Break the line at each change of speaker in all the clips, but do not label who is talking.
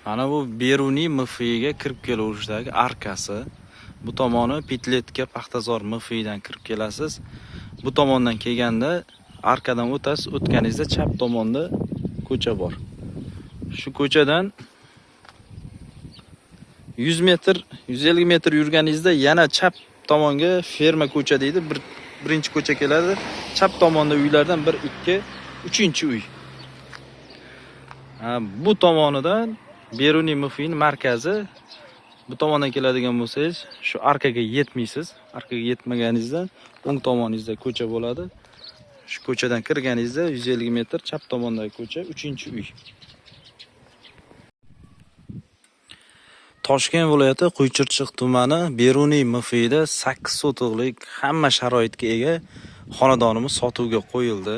Mana bu Beruniy MFIga kirib keluvdagi arkasi. Bu tomoni Pitletga Paxtazor MFIdan kirib kelasiz. Bu tomondan kelganda arkadan o'tasiz, o'tganingizda chap tomonda ko'cha bor. Shu ko'chadan 100 metr, 150 metr yurganingizda yana chap tomonga ferma ko'cha deydi. Birinchi ko'cha keladi. Chap tomonda uylardan 1, 2, 3-chi uy. Bu tomonidan Beruniy MFIning markazi. Bu tomondan keladigan bo'lsangiz, shu arkaga yetmaysiz. Arkaga yetmaganingizda o'ng tomoningizda ko'cha bo'ladi. Shu ko'chadan kirganingizda 150 metr chap tomondagi ko'cha, 3-chi uy. Toshkent viloyati Quychirchiq tumani Beruniy MFIda 8 sotixlik hamma sharoitga ega xonadonimiz sotuvga qo'yildi.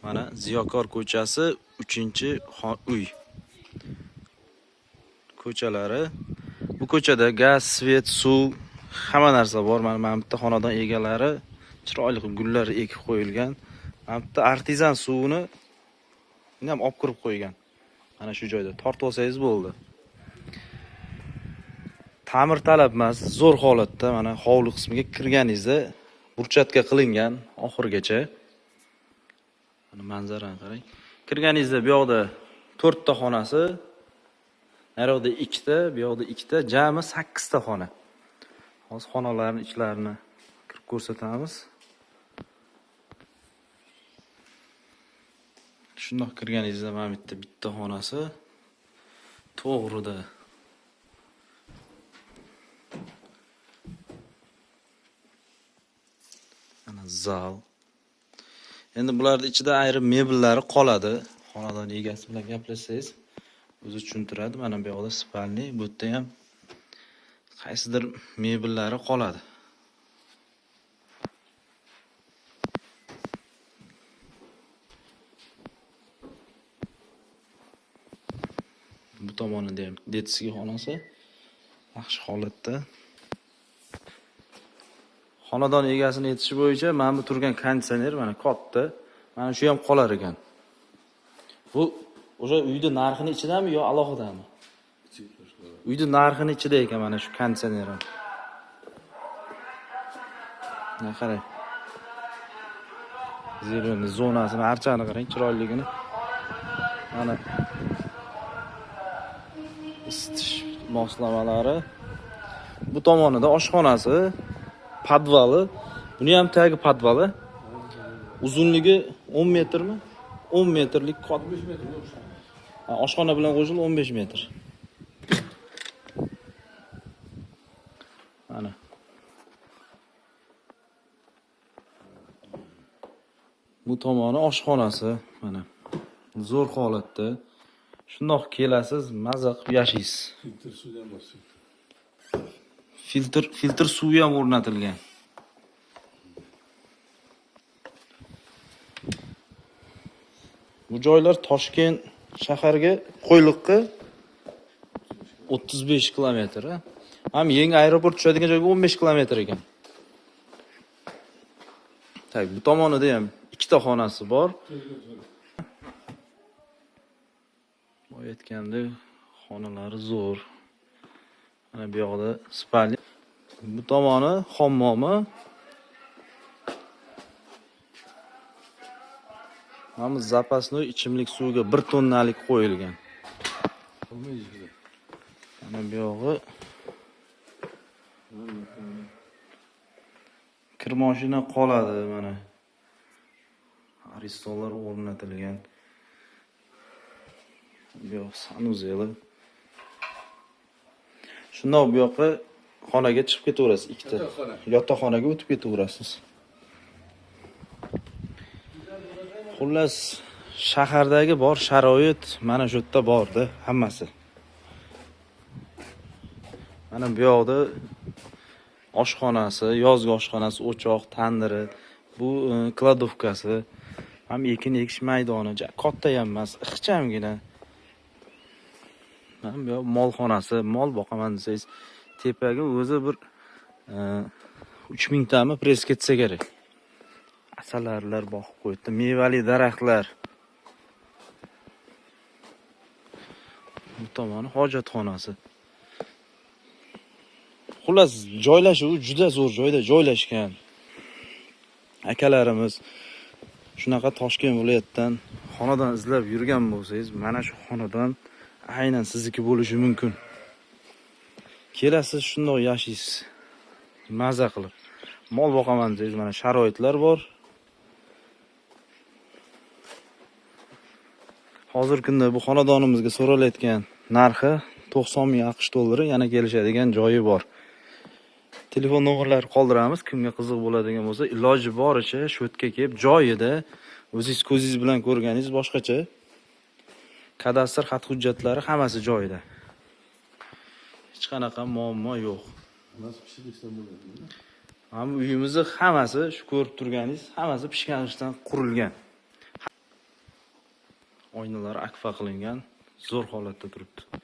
Mana Ziyokor ko'chasi 3-uy. Ko'chalari. Bu ko'chada gaz, svet, suv, hamma narsa bor. Mana bitta xonadon egalari chiroyli gullar ekib qo'yilgan. Mana bitta artizan suvini ham olib kirib qo'ygan. Mana shu joyda tortib olsangiz bo'ldi. Ta'mir talab emas, zo'r holatda. Mana hovli qismiga kirganingizda burchatka qilingan oxirigacha. Mana manzarani qarang. Kirganingizda bu yoqda 4 ta xonasi, naryoqda 2 ta, bu yoqda 2 ta, jami 8 ta xona. Hozir xonalarning ichlarini kirib ko'rsatamiz. Shundoq kirganingizda mana bitta xonasi to'g'rida. Mana zal. Endi bularning ichida ayrim mebellari qoladi. Xonadon egasi bilan gaplashsangiz o'zi tushuntiradi. Mana bu yoqda spalniy, bu yerda ham qaysidir mebellari qoladi. Bu tomonida ham detskiy xonasi yaxshi holatda. Xonadon egasini aytishi bo'yicha mana bu turgan konditsioner mana katta. Mana shu ham qolar ekan. Bu o'sha uyning narxini ichidami yo alohidami? Uyning narxini ichida ekan mana shu konditsioner ham. Mana qarang. Zeroni zonasini, archani qarang, chiroyligini. Mana isitish moslamalari. Bu tomonida oshxonasi, podvali. Buni ham tagi podvali. Uzunligi 10 metrmi? 10 metrlik qot. 15 metr yo'q. Oshxona bilan qo'shilib 15 metr. Mana. Bu tomoni oshxonasi, mana. Zo'r holatda. Shundoq kelasiz, maza qilib yashaysiz. Filtr suvi ham o'rnatilgan. Bu joylar Toshkent shaharga Qo'yliqqa 35 kilometr. Ham yangi aeroport tushadigan joyga 15 kilometr ekan. Tak, bu tomonida ham 2 ta xonasi bor. Bu aytganda xonalari zo'r. Mana bu yoqda spalniy. Bu tomoni hammomi. Mana zapasnoy ichimlik suviga 1 tonnalik qo'yilgan. Mana bu yog'i kir mashina qoladi mana. Aristonlar o'rnatilgan. Bu yoq sanuzeli. Shundoq bu yoqqa xonaga chiqib ketaverasiz, 2 ta. Yotoqxonaga o'tib ketaverasiz. Xullas, shahardagi bor sharoit mana shu yerda borda, hammasi. Mana bu yoqda oshxonasi, yozgi oshxonasi, o'choq, tandiri, bu kladovkasi, ham ekin ekish maydoni, katta ham emas, ixchamgina. Mana bu molxonasi, mol boqaman desangiz, tepaga o'zi bir 3000 tami pres ketsa kerak. Asalarilar boqib qo'ydi, mevali daraxtlar. Bu tomoni hojatxonasi. Xullas, joylashuvi juda zo'r joyda joylashgan. Akalarimiz shunaqa Toshkent viloyatidan xonadon izlab yurgan bo'lsangiz, mana shu xonadon aynan sizniki bo'lishi mumkin. Kelasiz, shundoq yashaysiz. Maza qilib. Mol boqaman desangiz, mana sharoitlar bor. Hozir kunda bu xonadonimizga so'ralayotgan narxi 90 ming AQSh dollari, yana kelishadigan joyi bor. Telefon nomerlari qoldiramiz. Kimga qiziq bo'ladigan bo'lsa, iloji boricha shu yerga kelib, joyida o'zingiz ko'zingiz bilan ko'rganingiz boshqacha. Kadastr xat hujjatlari hammasi joyida. Hech qanaqa muammo yo'q. Ham uyimizni hammasi shu ko'rib turganingiz, hammasi pishganishdan qurilgan. Oynalar akfa qilingan, zo'r holatda turibdi.